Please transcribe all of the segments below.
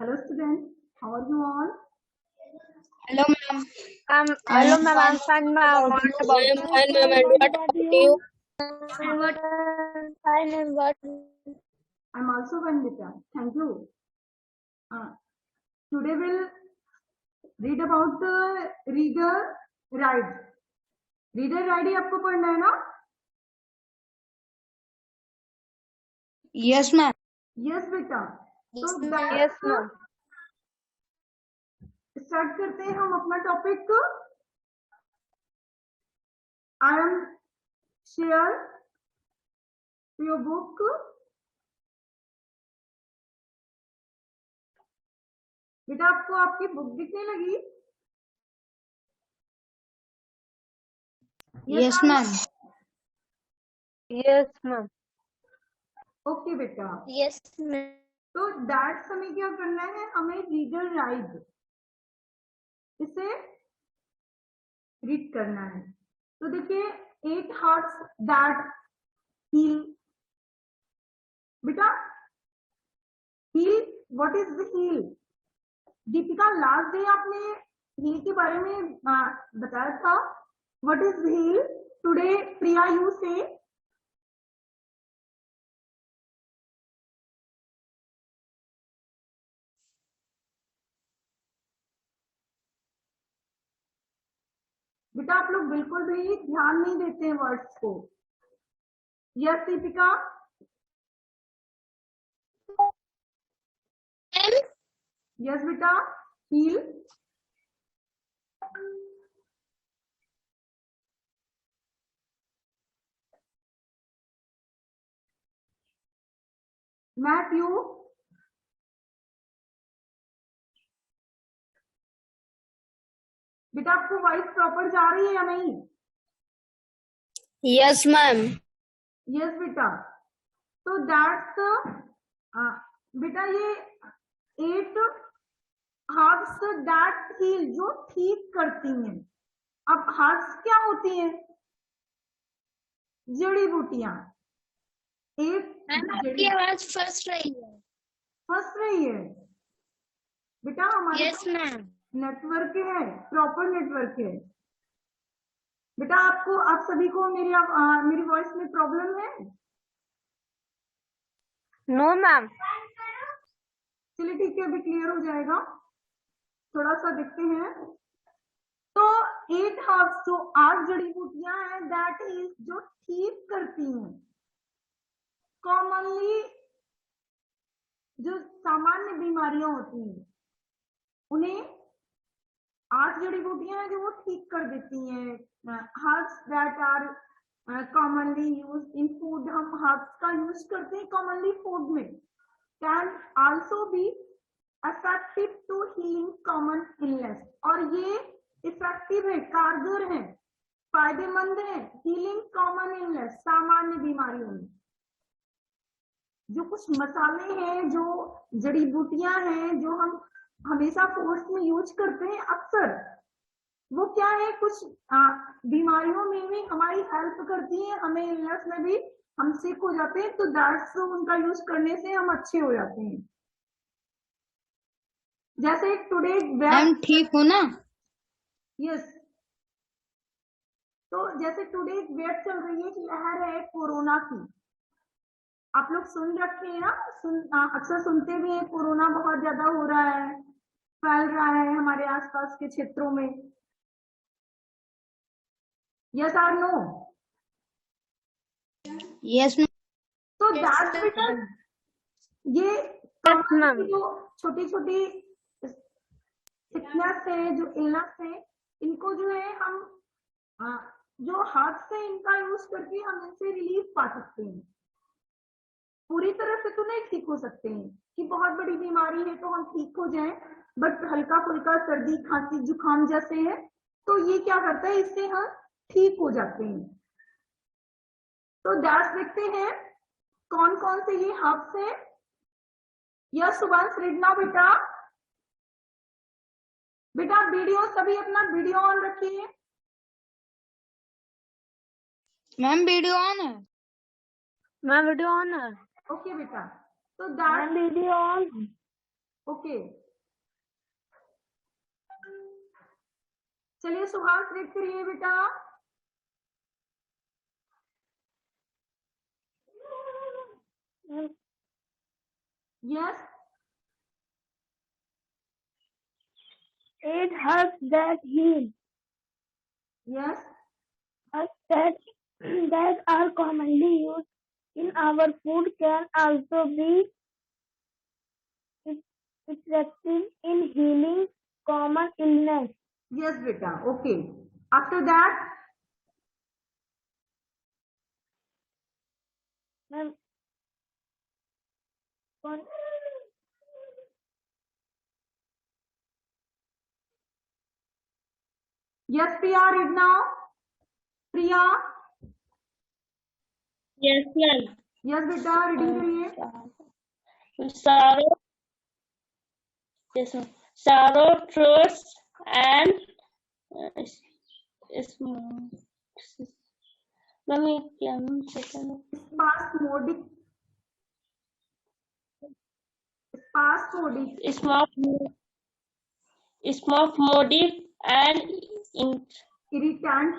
Hello students, how are you all? Hello, ma'am. Hello, ma'am. I'm fine, ma'am. What about I am you? fine, ma'am. And what about you? Fine, and what? I'm also fine, Beta. Thank you. Today we'll read about reader ride. Reader ride ही आपको पढ़ना है ना? Yes, ma'am. Yes, बेटा. Yes, तो ma'am. Yes, ma'am. Start करते हैं हम अपना topic. I am share your book. बेटा आपको आपकी बुक दिखने लगी? Yes, ma'am. Yes, ma'am. Okay बेटा. Yes, ma'am. तो दैट्स हमें क्या करना है? हमें रीडर राइड इसे रीड करना है. तो देखिए 8 hearts that heal. बेटा heal, what is the heal? Deepika last day आपने heal के बारे में बताया था. What is heal? Today Priya you say. बेटा आप लोग बिल्कुल भी ध्यान नहीं देते हैं वर्ड्स को. यस दीपिका. यस बेटा heal. मैथ्यू. बेटा आपको वॉइस प्रॉपर जा रही है या नहीं? Yes, ma'am. यस बेटा. तो दैट्स बेटा ये 8 herbs that heal जो ठीक करती हैं. अब herbs क्या होती हैं? जड़ी बूटियां. 8 आपकी आवाज फंस रही है. फंस रही है बेटा. हमारे Yes, ma'am. नेटवर्क है, प्रॉपर नेटवर्क है बेटा. आपको आप सभी को मेरी वॉइस में प्रॉब्लम है? No, ma'am. चलिए ठीक है, अभी क्लियर हो जाएगा. थोड़ा सा देखते हैं. तो 8 herbs जो 8 जड़ी बूटियां हैं दैट इज जो ठीक करती हैं. कॉमनली जो सामान्य बीमारियां होती हैं उन्हें 8 जड़ी बूटियां हैं जो वो ठीक कर देती हैं. herbs that are commonly used in food. हम herbs का यूज करते हैं कॉमनली फूड में. Can also B effective to healing common illness. और ये इफेक्टिव है, कारगर है, फायदेमंद है हीलिंग कॉमन इलनेस, सामान्य बीमारियों में. जो कुछ मसाले हैं, जो जड़ी बूटियां हैं जो हम हमेशा फूड्स में यूज करते हैं अक्सर, वो क्या है कुछ बीमारियों में भी हमारी हेल्प करती है. हमें इलनेस में भी हम सिक हो जाते हैं तो दैट्स उनका यूज करने से हम अच्छे हो जाते हैं. जैसे टुडे मैम ठीक हो ना? यस. तो जैसे टुडे वेब चल रही है, लहर है कोरोना की. आप लोग सुन रखे हैं ना, अक्सर सुनते भी हैं कोरोना बहुत ज्यादा हो रहा है, फैल रहा है हमारे आसपास के क्षेत्रों में. यस और नो? Yes, ma'am. तो दैट्स बिकॉज ये जो छोटी छोटी सिकनेस है, जो इलनेस है, इनको जो है हम जो हाथ से इनका यूज करके हम इनसे रिलीफ पा सकते हैं. पूरी तरह से तो नहीं ठीक हो सकते हैं कि बहुत बड़ी बीमारी है तो हम ठीक हो जाएं, बट हल्का फुल्का सर्दी खांसी जुकाम जैसे है तो ये क्या करता है, इससे हम ठीक हो जाते हैं. तो दैट्स देखते हैं कौन कौन से ये हर्ब्स हैं. यस सुभाष रीडना बेटा. बेटा वीडियो सभी अपना वीडियो ऑन रखिए. मैम वीडियो ऑन है. मैम वीडियो ऑन है. ओके बेटा. तो दैट वीडियो ऑन. ओके, चलिए सुहास रीड करिए बेटा। Yes, It herbs that heal. Yes, Herbs that are commonly used in our food can also be effective in healing common illness. Yes बेटा, okay. After that Ma'am, yes Priya, read now. Priya, yes, ma'am. Yes बेटा, reading करिए। Sorrow fruits and मम्मी क्या spasmodic, spasmodic, spasmodic and irritant,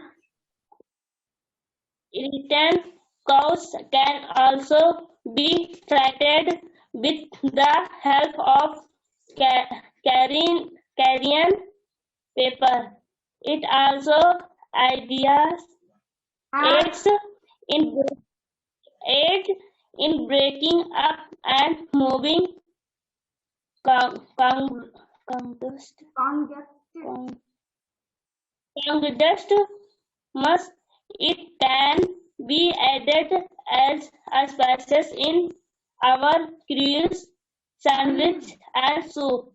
irritant cause can also be treated with the help of carrion paper. It also aids in breaking up and moving congested must. It can be added as spices in our curries, sandwich and soup.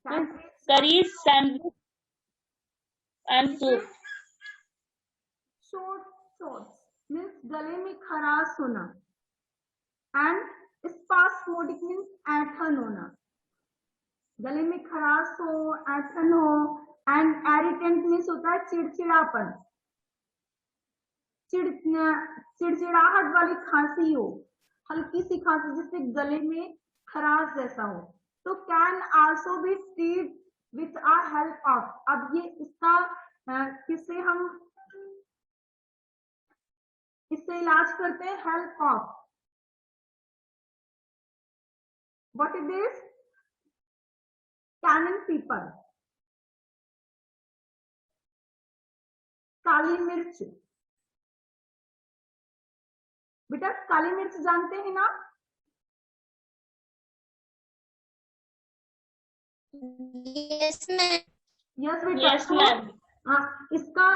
Curries, sandwich and soup. Shorts means गले में खराश होना, and spasmodic means ऐंठन होना। गले में खराश हो, ऐंठन हो, एंड एरिटेंट मीन्स होता है चिड़चिड़ापन, चिड़चिड़ाहट वाली खांसी हो, हल्की सी खांसी जिससे गले में खराश जैसा हो, तो can also be treat with a help of. अब ये इसका किससे हम इससे इलाज करते हैं? Help of. What is this? Canning pepper, काली मिर्च। बेटा काली मिर्च जानते हैं ना? Yes, ma'am. यस बेटा। Yes, ma'am. इसका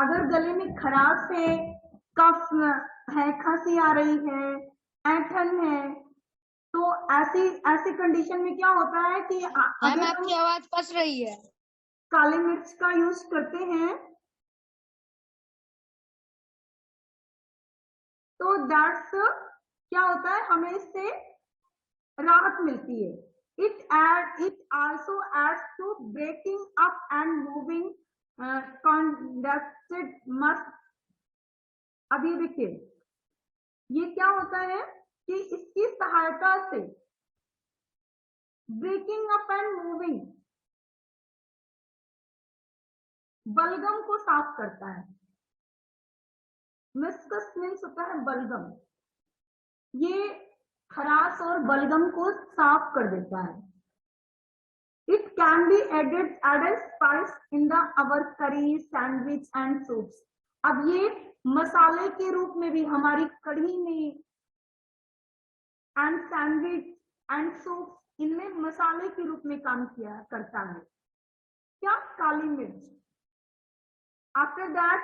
अगर गले में खराश है, कफ है, खांसी आ रही है, ऐंठन है, तो ऐसी कंडीशन में क्या होता है कि मैम आपकी आवाज फंस रही है। काली मिर्च का यूज करते हैं, तो दैट्स क्या होता है, हमें इससे राहत मिलती है। It also adds to breaking up and moving congested muscle. अब ये देखिए, ये क्या होता है कि इसकी सहायता से ब्रेकिंग अप एंड मूविंग बलगम को साफ करता है। मिस्कस मीन्स होता है बलगम, ये खराश और बलगम को साफ कर देता है। It can be added spice in the our curry, sandwich and soups. अब ये मसाले के रूप में भी हमारी कढ़ी में एंड सैंडविच एंड सूप, इनमें मसाले के रूप में काम किया करता है। क्या? काली मिर्च। आफ्टर दैट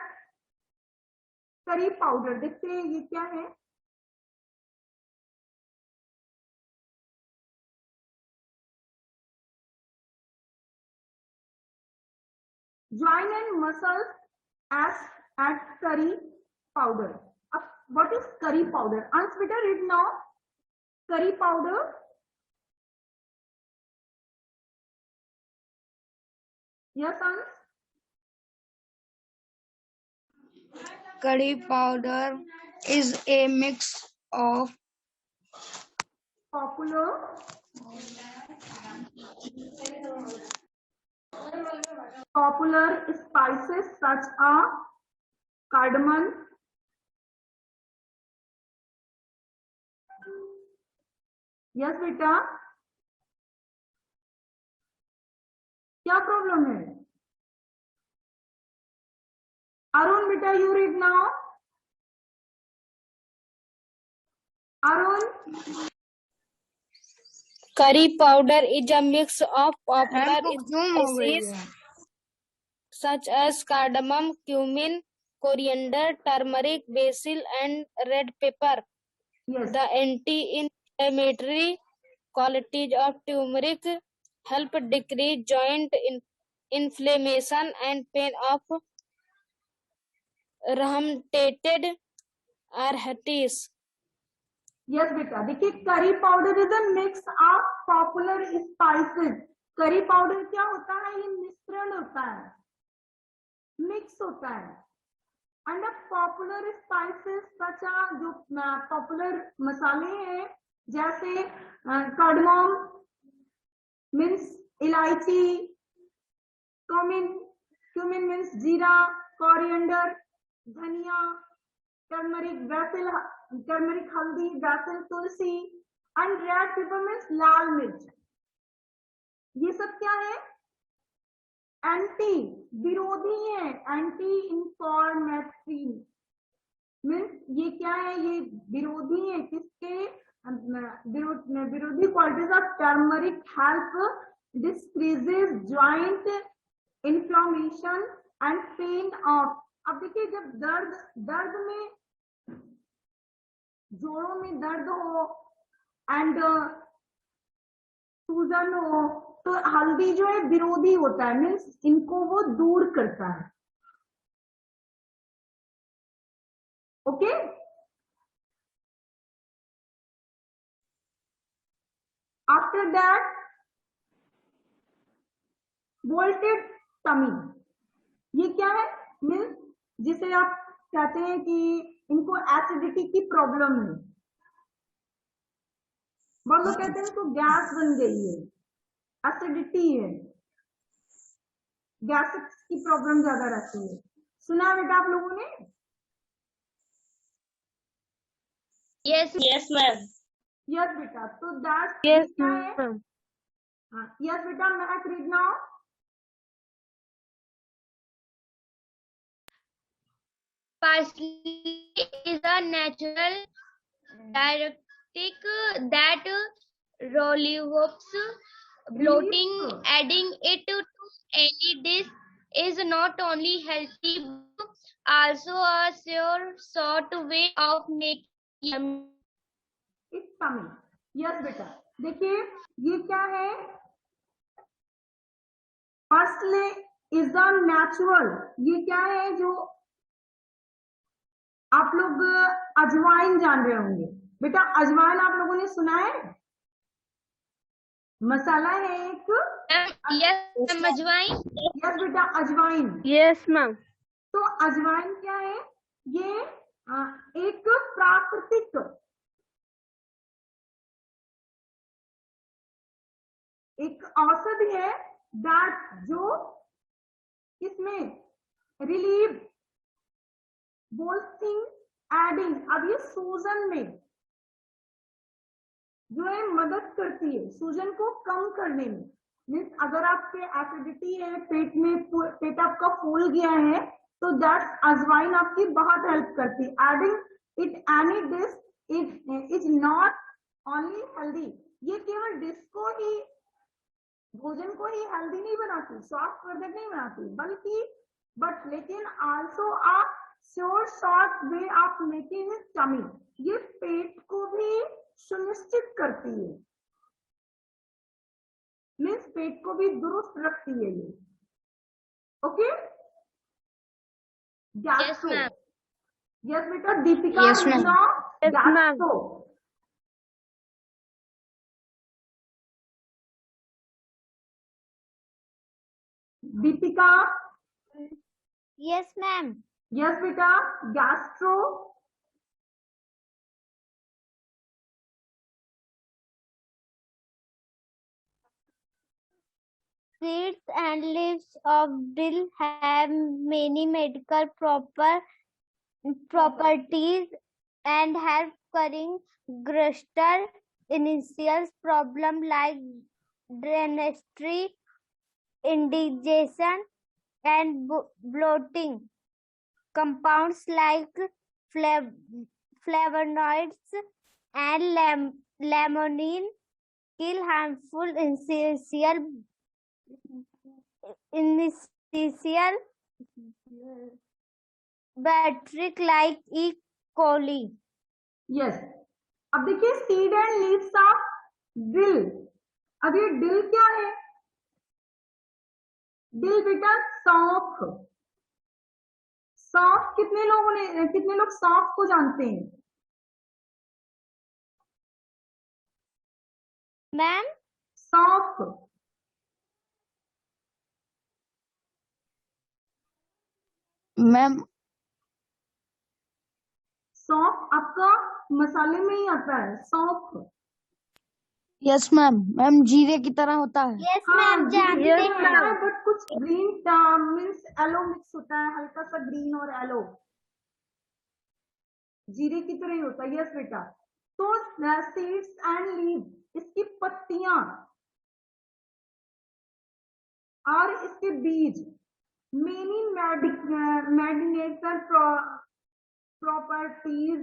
करी पाउडर, देखते हैं ये क्या है। Join and muscles as at curry powder. What is curry powder? Ans beta read now. Curry powder. Yes, Ans. Curry powder is a mix of Popular Popular spices such as cardamom, yes बेटा, क्या problem है? अरुण बेटा, you read now. Arun, Curry powder is a mix of popular zoom हो गई spices है। such as cardamom, cumin, coriander, turmeric, basil, and red pepper. yes, The anti-inflammatory qualities of turmeric help decrease joint inflammation and pain of rheumatoid arthritis. Yes बेटा, देखिए curry powder is a mix of popular spices. Curry powder क्या होता है? ये मिश्रण होता है, mix होता है. एंड पॉपुलर स्पाइसेस सच जो पॉपुलर मसाले हैं जैसे कार्डमम मीन्स इलायची, क्यूमिन मीन्स जीरा, कोरिएंडर धनिया, टर्मरिक हल्दी, बेसिल तुलसी, एंड रेड पेपर मीन्स लाल मिर्च. ये सब क्या है? एंटी विरोधी है, एंटी इंफ्लेमेटरी मीन्स ये क्या है? ये विरोधी है किसके? विरोधी qualities of turmeric help decreases joint inflammation and pain of. अब देखिए जब दर्द में, जोड़ों में दर्द हो एंड सूजन हो तो हल्दी जो है विरोधी होता है, मीन्स इनको वो दूर करता है. Okay, after that bloated tummy. ये क्या है? मीन्स जिसे आप कहते हैं कि इनको एसिडिटी की प्रॉब्लम है. बहुत लोग कहते हैं इनको गैस बन गई है, एसिडिटी है, गैस की प्रॉब्लम ज्यादा रहती है. सुना बेटा आप लोगों ने? Yes, ma'am. यस बेटा, तो दैट Yes, क्या है? ma'am. यस बेटा, मैं read now. Parsley is a natural diuretic that relieves bloating. Adding it to any dish is not only healthy but also a sure short way of making yummy. It's coming. Yes बेटा, देखिए ये क्या है? Firstly is a natural. ये क्या है? जो आप लोग अजवाइन जान रहे होंगे बेटा. अजवाइन आप लोगों ने सुना है? मसाला है एक. Yes, अजवाइन. यस बेटा, अजवाइन. Yes, ma'am. तो अजवाइन क्या है? ये एक प्राकृतिक, एक औषधि है दैट जो इसमें रिलीव बोल्टिंग एडिंग. अब ये सूजन में जो है मदद करती है, सूजन को कम करने में. मीन्स अगर आपके एसिडिटी है, पेट में, पेट आपका फूल गया है तो दैट्स अजवाइन आपकी बहुत हेल्प करती है. Adding it any dish is not only healthy. ये केवल डिश को ही, भोजन को ही हेल्दी नहीं बनाती, स्वास्थ्यवर्धक नहीं बनाती, बल्कि बट लेकिन also a short way of making tummy. ये पेट को भी सुनिश्चित करती है, मीन्स पेट को भी दुरुस्त रखती है ये. Okay, gastro. यस बेटा, Deepika. Yes, ma'am. Yes, ma'am. Gastro. Deepika. Yes, ma'am. Yes बेटा, gastro. Seeds and leaves of dill have many medical properties and help curing gastral initial problem like dysentery, indigestion, and bloating. Compounds like flavonoids and limonene kill harmful initial bacteria like E. coli. Yes, अब देखिए seed and leaves of dill. अब ये dill क्या है? Dill बेटा सौंफ। सौंफ कितने लोग सौंफ को जानते हैं? मैम सौंफ। मैम सौंफ आपका मसाले में ही आता है, सौंफ। यस मैम, मैम जीरे की तरह होता है। यस हाँ, मैम जानते Yes, हैं। ma'am. बट कुछ ग्रीन मीन्स येलो मिक्स होता है, हल्का सा ग्रीन और येलो, जीरे की तरह ही होता है। यस बेटा, तो सीड्स एंड लीव इसकी पत्तियां और इसके बीज many medicinal properties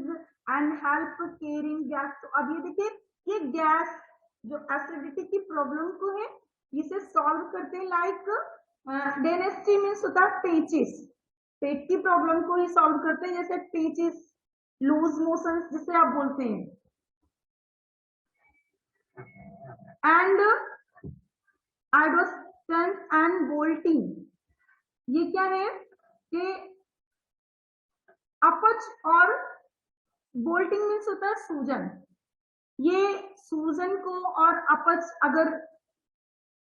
and help caring gas. तो अब ये देखिए, ये गैस जो एसिडिटी की प्रॉब्लम को है इसे सॉल्व करते हैं। लाइक डेनेस्टी मीन्स होता है पेचिस, पेट की प्रॉब्लम को ही सॉल्व करते हैं, जैसे पेचिस, लूज मोशंस जिसे आप बोलते हैं। एंड आइडोस्टेंस एंड बोल्टिंग, ये क्या है कि अपच और बोल्टिंग मीन्स होता है सूजन। ये सूजन को और अपच, अगर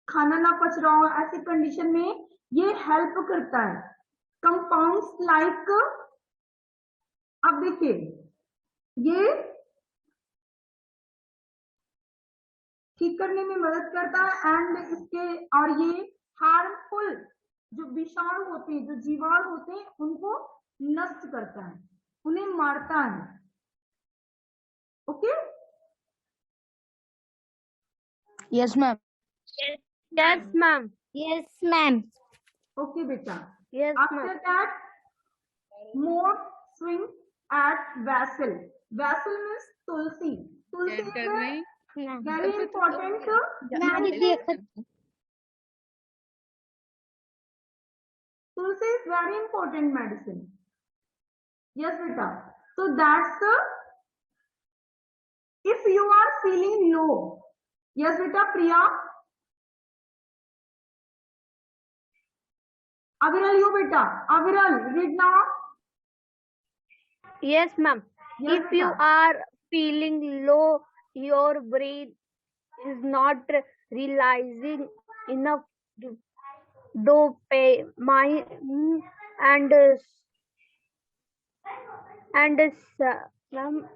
खाना ना पच रहा हो ऐसी कंडीशन में ये हेल्प करता है। कंपाउंड्स लाइक, अब देखिए ये ठीक करने में मदद करता है एंड इसके, और ये हार्मफुल जो विषाणु होते हैं, जो जीवाणु होते हैं, उनको नष्ट करता है, उन्हें मारता है। Okay, yes ma'am. Yes, ma'am. Yes ma'am. Okay बेटा। Yes, After ma'am. that, mood swings at vessel. Vessel means tulsi. Tulsi is a very important medicine. Tulsi is very important medicine. Yes, beta. So that's if you are feeling low. Yes, beta. Priya. Aviral, you beta. Aviral, read now. Yes, ma'am. Yes, If you beta. are feeling low, your brain is not realizing enough dopamine and some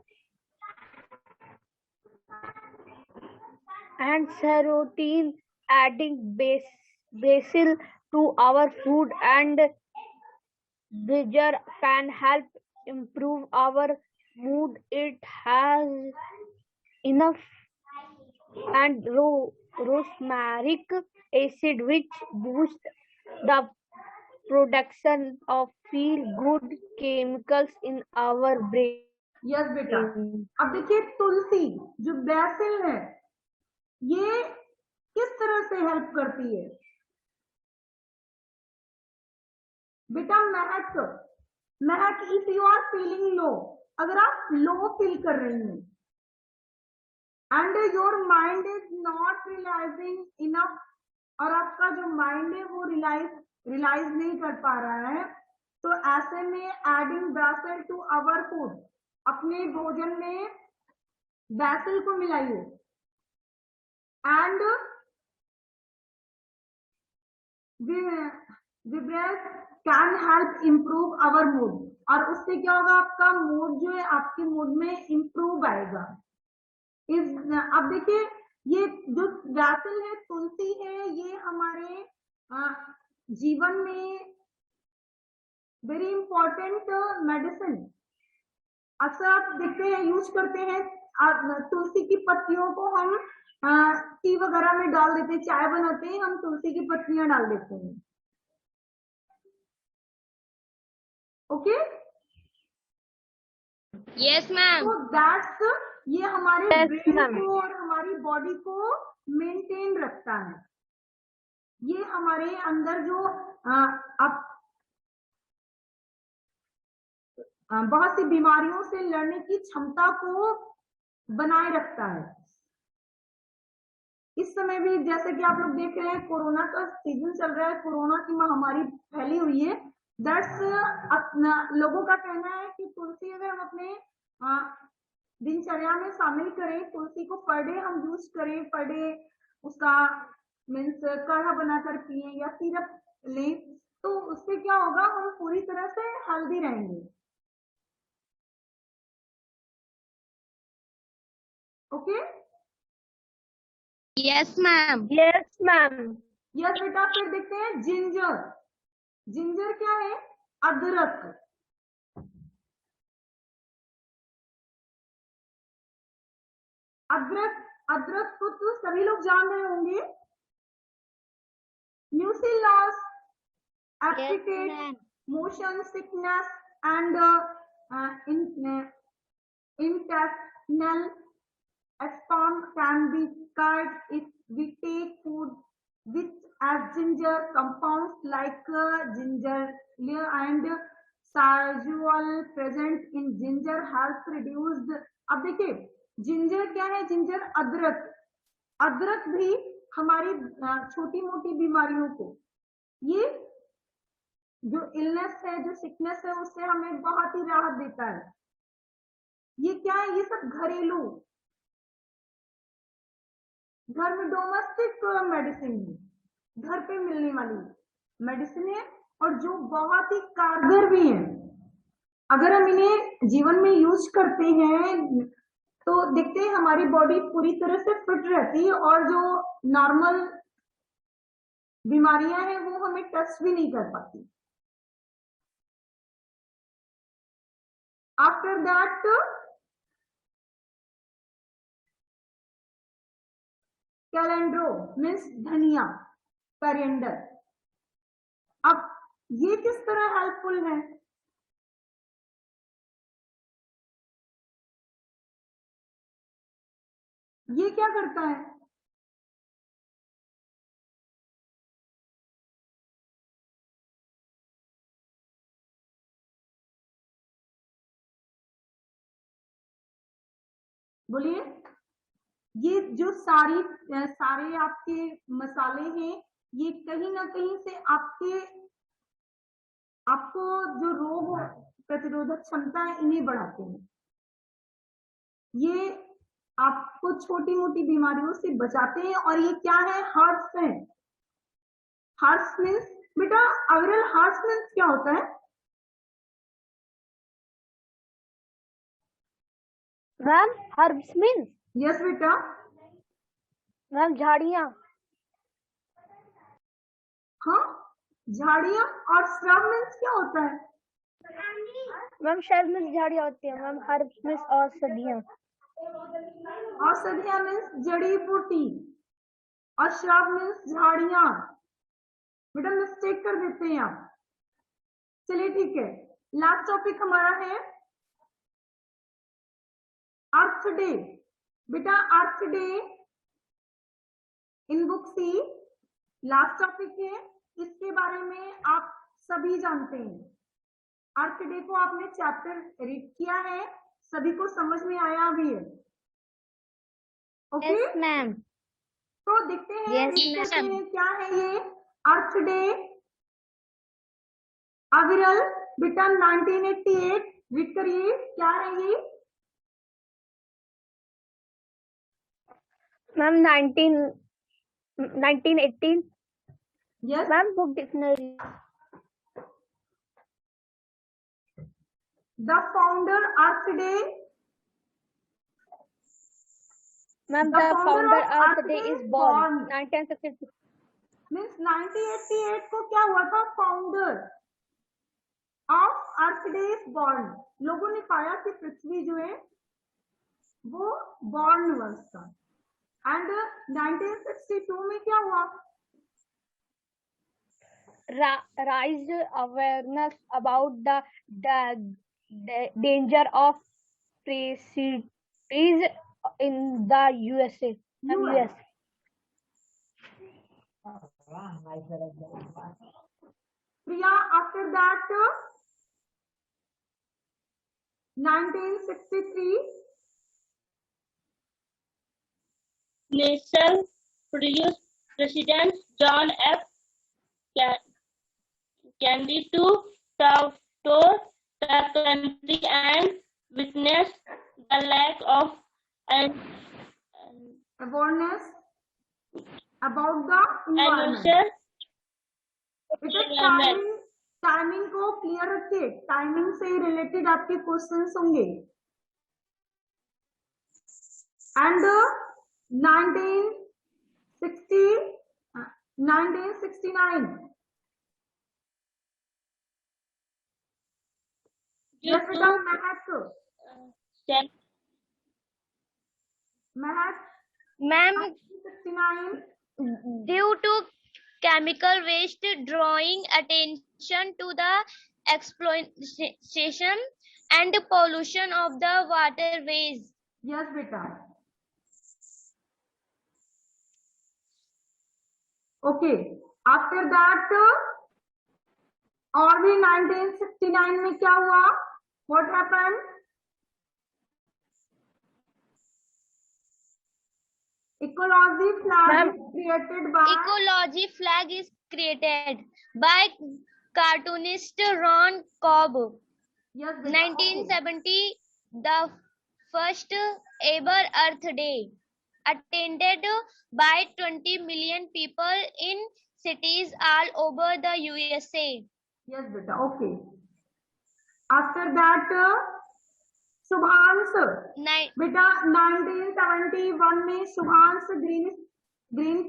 and serotonin, adding basil to our food and beverage can help improve our mood. It has enough and rosmarinic acid which boosts the production of feel good chemicals in our brain. Yes बेटा। अब देखिए तुलसी जो BECIL है, ये किस तरह से help करती है बेटा? Mehak, Mehak, if you are feeling low, अगर आप लो फील कर रही हैं and your mind is not realising enough, और आपका जो माइंड है वो रियलाइज नहीं कर पा रहा है, तो ऐसे में adding basil to our food, अपने भोजन में बेसिल को मिलाइए and vibes can help improve our mood, और उससे क्या होगा, आपका मूड जो है, आपके मूड में इम्प्रूव आएगा। अब देखिए ये जो वैसल है, तुलसी है, ये हमारे जीवन में वेरी इंपॉर्टेंट मेडिसिन। अक्सर आप देखते हैं, यूज करते हैं, तुलसी की पत्तियों को हम टी वगैरह में डाल देते हैं, चाय बनाते हैं, हम तुलसी की पत्तियां डाल देते हैं। Okay, Yes, ma'am. तो दैट्स, ये हमारे Yes, ब्रेन ma'am. को और हमारी बॉडी को मेंटेन रखता है। ये हमारे अंदर जो अब बहुत सी बीमारियों से लड़ने की क्षमता को बनाए रखता है। इस समय भी जैसे कि आप लोग देख रहे हैं, कोरोना का सीजन चल रहा है, कोरोना की महामारी फैली हुई है। दैट्स लोगों का कहना है कि तुलसी अगर हम अपने दिनचर्या में शामिल करें, तुलसी को पर डे हम यूज करें, पर डे उसका मीन्स काढ़ा बनाकर पिए या सिरप लें, तो उससे क्या होगा, हम पूरी तरह से हेल्दी रहेंगे। Okay, Yes, ma'am. Yes, ma'am. Yes बेटा। फिर देखते हैं जिंजर। जिंजर क्या है? अदरक। अदरक, अदरक को तो सभी लोग जान रहे होंगे। Muscle loss, appetite, motion sickness and intestinal spasm can be cured if we take food which as ginger. Compounds like ginger and sazool present in ginger help reduce। अब देखिए, जिंजर क्या है? जिंजर अदरक। अदरक भी हमारी छोटी मोटी बीमारियों को, ये जो इलनेस है, जो सिकनेस है, उससे हमें बहुत ही राहत देता है। ये क्या है? ये सब घरेलू, घर में डोमेस्टिक मेडिसिन है, घर पे मिलने वाली मेडिसिन है, और जो बहुत ही कारगर भी है। अगर हम इन्हें जीवन में यूज करते हैं तो देखते हैं हमारी बॉडी पूरी तरह से फिट रहती है, और जो नॉर्मल बीमारियां हैं वो हमें टच भी नहीं कर पाती। आफ्टर दैट कैलेंड्रो मीन्स धनिया, करिएंडर। अब ये किस तरह हेल्पफुल है? ये क्या करता है? बोलिए। ये जो सारे आपके मसाले हैं, ये कहीं ना कहीं से आपको जो रोग प्रतिरोधक क्षमता है, इन्हें बढ़ाते हैं। ये आपको छोटी मोटी बीमारियों से बचाते हैं। और ये क्या है? हर्ब्स है। हर्ब्स मीन्स बेटा, अविरल, हर्ब्स मीन्स क्या होता है? Ma'am, herbs means? यस बेटा। मैम, झाड़ियाँ। हाँ, झाड़ियां। और श्रब मीन्स क्या होता है? मैम, shrub means झाड़ियाँ होती है। मैम, herbs means औषधियाँ। औषधियां मीन्स जड़ी बूटी, और श्रब मीन्स झाड़ियां। बेटा मिस्टेक कर देते हैं आप। चलिए ठीक है, लास्ट टॉपिक हमारा है अर्थ डे। बेटा earth day in book see last topic है, इसके बारे में आप सभी जानते हैं। अर्थ डे को आपने चैप्टर रीड किया है, सभी को समझ में आया भी है। Okay Yes, ma'am. तो देखते हैं, Yes, रीड करते ma'am. हैं क्या है ये अर्थ डे। अविरल बेटा 1988 रीड करिए, क्या है ये? Ma'am, 1918. Yes ma'am, book dictionary. The founder earth day. Ma'am, The the founder founder of Earth Day is born 1962. Means 1988 को क्या हुआ था? Founder of earth day is born. लोगों ने पाया कि पृथ्वी जो है वो बॉर्न हुआ उसका। एंड 1962 में क्या हुआ? Raised awareness about the danger of precipices in the USA. US. Priya, after that 1963 Nixon produced President John F. Kennedy to tour the country and witness the lack of awareness about the environment. environment. बेटा timing को clear रखिए, timing से related आपके questions होंगे। And 1969 Due बेटा to Mahak Ma'am, 1969 due to chemical waste drawing attention to the exploitation and pollution of the waterways. Yes बेटा। Okay, after that और भी 1969 में क्या हुआ? What happened? Ecology flag is created by Ecology flag is created by cartoonist Ron Cobb. yes, beta, 1970, the first ever Earth Day, attended by 20 million people in cities all over the USA. yes, beta, okay. After that, सुभांश बेटा 1971 में सुभांश green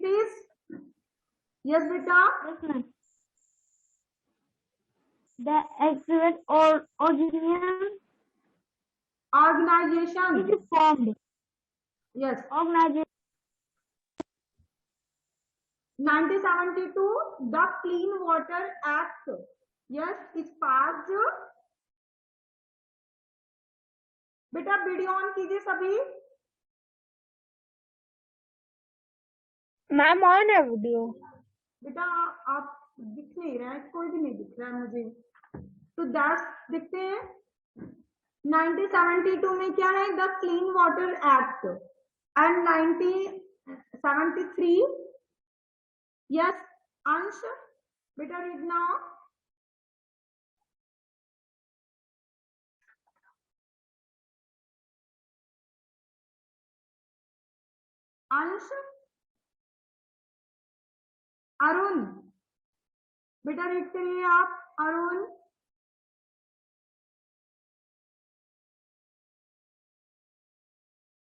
peas. Yes बेटा। The excellent organization is formed. yes, Organization 1972 the Clean Water Act yes is passed। बेटा video on कीजिए सभी। Ma'am on है video. बेटा आप दिख नहीं रहा है, कोई भी नहीं दिख रहा है मुझे। तो 10 दिखते हैं। 1972 में क्या है? The clean water act and 1973 yes अंश बेटा रीड नाउ। अंश अरुण बेटा रीड करिए आप। अरुण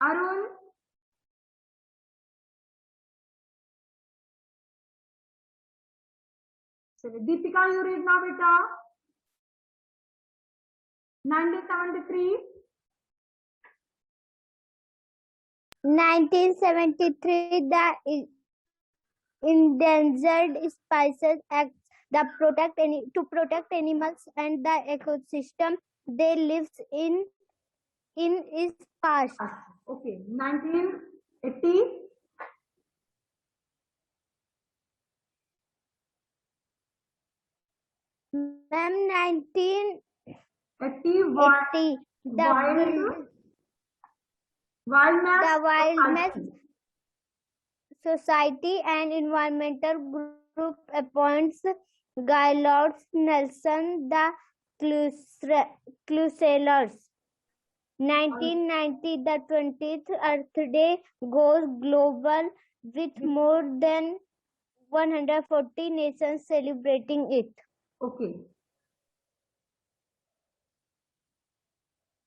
अरुण चलिए दीपिका यू रीड नाउ बेटा। 1973 1973 the Endangered Species Act to protect animals and the ecosystem they live in is passed. okay 1980 Ma'am, 1980 the Wildlife Society and Environmental Group appoints Guy Lord Nelson the Cluselers. 1990, the 20th Earth Day goes global with more than 140 nations celebrating it. Okay.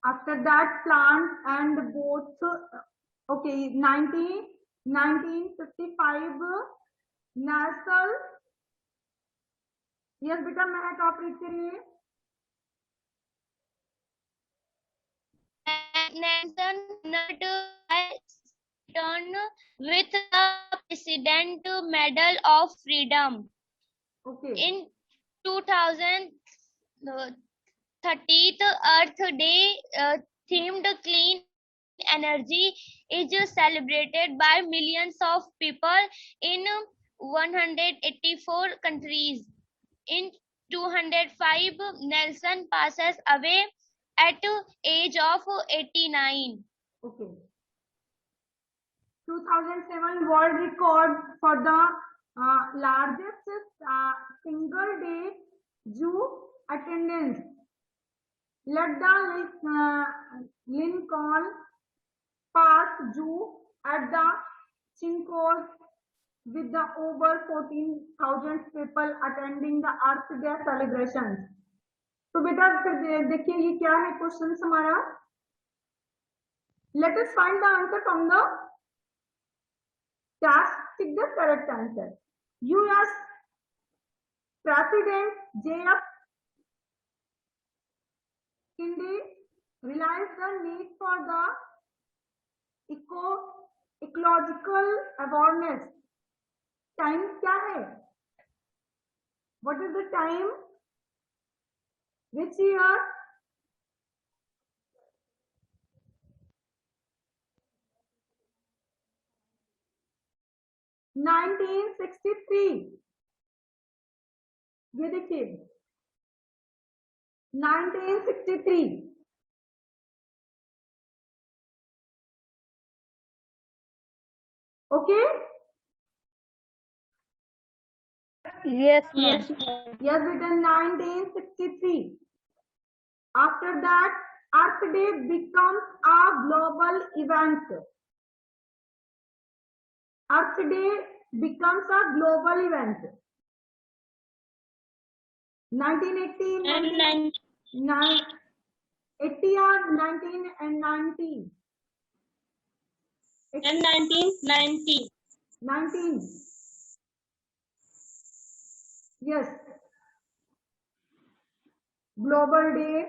After that, plants and both Okay, 1955 national. Yes बेटा महक आप read करिए. Nelson returned with the President Medal of Freedom. Okay. In 2030th Earth Day themed clean energy is celebrated by millions of people in 184 countries. In 205, Nelson passes away at age of 89. Okay. 2007 world record for the largest single day zoo attendance. Let the Lincoln Park Zoo at the Chinkos with the over 14,000 people attending the Earth Day celebrations. तो बेटा देखिए ये क्या है question हमारा. Let us find the answer from the task. Pick the correct answer. U.S. President J.F. Kennedy realized the need for the ecological awareness. Time क्या है? What is the time? Which year? (1963). ये देखिए 1963. Okay. Yes, Yes, ma'am. ma'am. Yes, written 1963. After that, Earth Day becomes a global event. Earth Day becomes a global event. 1980, And 80 or 1990? 1990. 19. Yes. Global Day.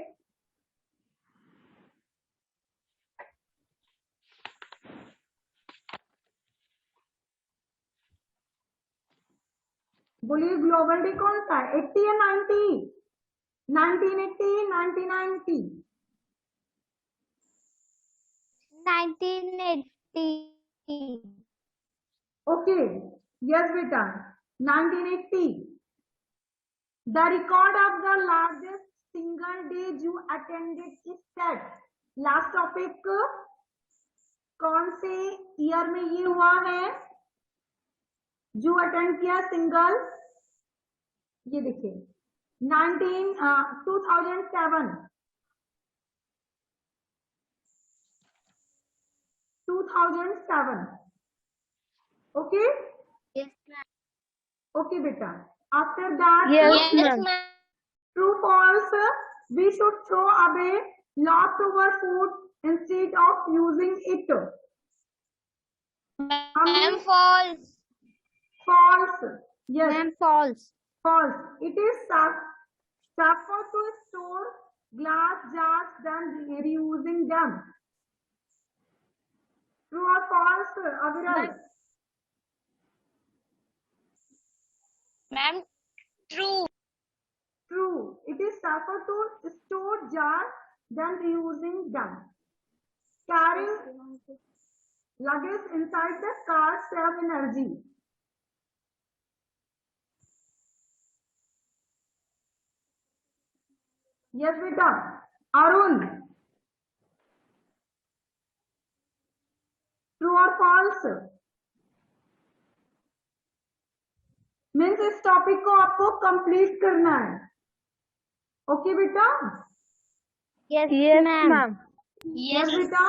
बोलिए global day कौन सा है? 80 या 90? 1980, 1990. 1980. Okay. Yes, beta. 1980. The record of the largest single day you attended is set. Last topic कौन से year में ये हुआ है जो अटेंड किया सिंगल? ये देखिए 2007. 2007. Okay. Yes, ma'am. Okay beta. After that, Yes, Yes, ma'am. ma'am. true false, we should throw away leftover food instead of using it. Ma'am, false. False. Yes, Ma'am, false. false. It is safer to store glass jars than reusing them. True or false, Aviral? Ma'am, true. True. It is safer to store jars than reusing them. Carrying luggage inside the car saves energy. Yes, beta. Arun. True or false? Means इस topic को आपको complete करना है. Okay बेटा? Yes, Yes, ma'am. ma'am. Yes बेटा.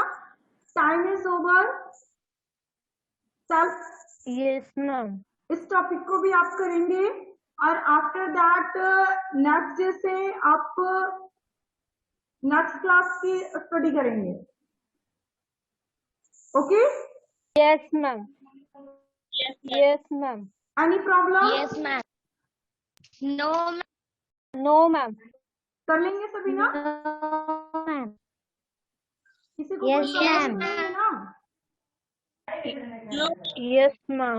Time is over. Yes, ma'am. इस topic को भी आप करेंगे और आफ्टर दैट नेक्स्ट डे से आप नेक्स्ट क्लास की स्टडी करेंगे. Okay. Yes, ma'am. Yes, ma'am. Yes, ma'am. Any problem? Yes, ma'am. No, ma'am. No, ma'am. कर लेंगे सभी ना? No, ma'am. किसी को Yes, कोई प्रॉब्लम ma'am. नहीं है ना? No. Yes, ma'am.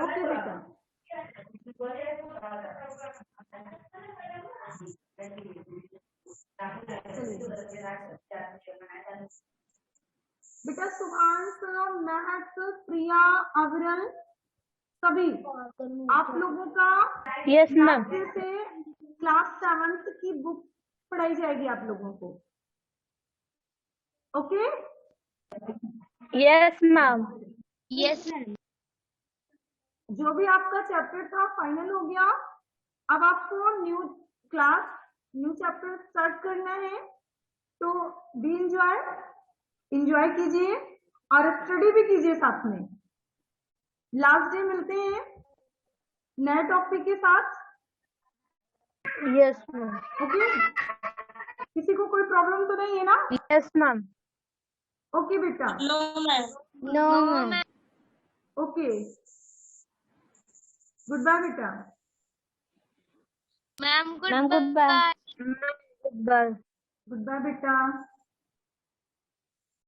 ओके बेटा। बेटा सुभांश, महक, प्रिया, अविरल सभी आप लोगों का Yes, ma'am. आज से क्लास 7th की बुक पढ़ाई जाएगी आप लोगों को। Okay? Yes, ma'am. Yes, ma'am. जो भी आपका चैप्टर था फाइनल हो गया। अब आपको new class new chapter start करना है, तो बी एंजॉय कीजिए और स्टडी भी कीजिए साथ में। लास्ट डे मिलते हैं नए टॉपिक के साथ। Yes, ma'am. ओके? किसी को कोई प्रॉब्लम तो नहीं है ना? Yes, ma'am. ओके बेटा। No, ma'am. No, ma'am. Okay, goodbye बेटा। Ma'am, Ma'am, goodbye. goodbye. Ma'am, goodbye. Goodbye बेटा।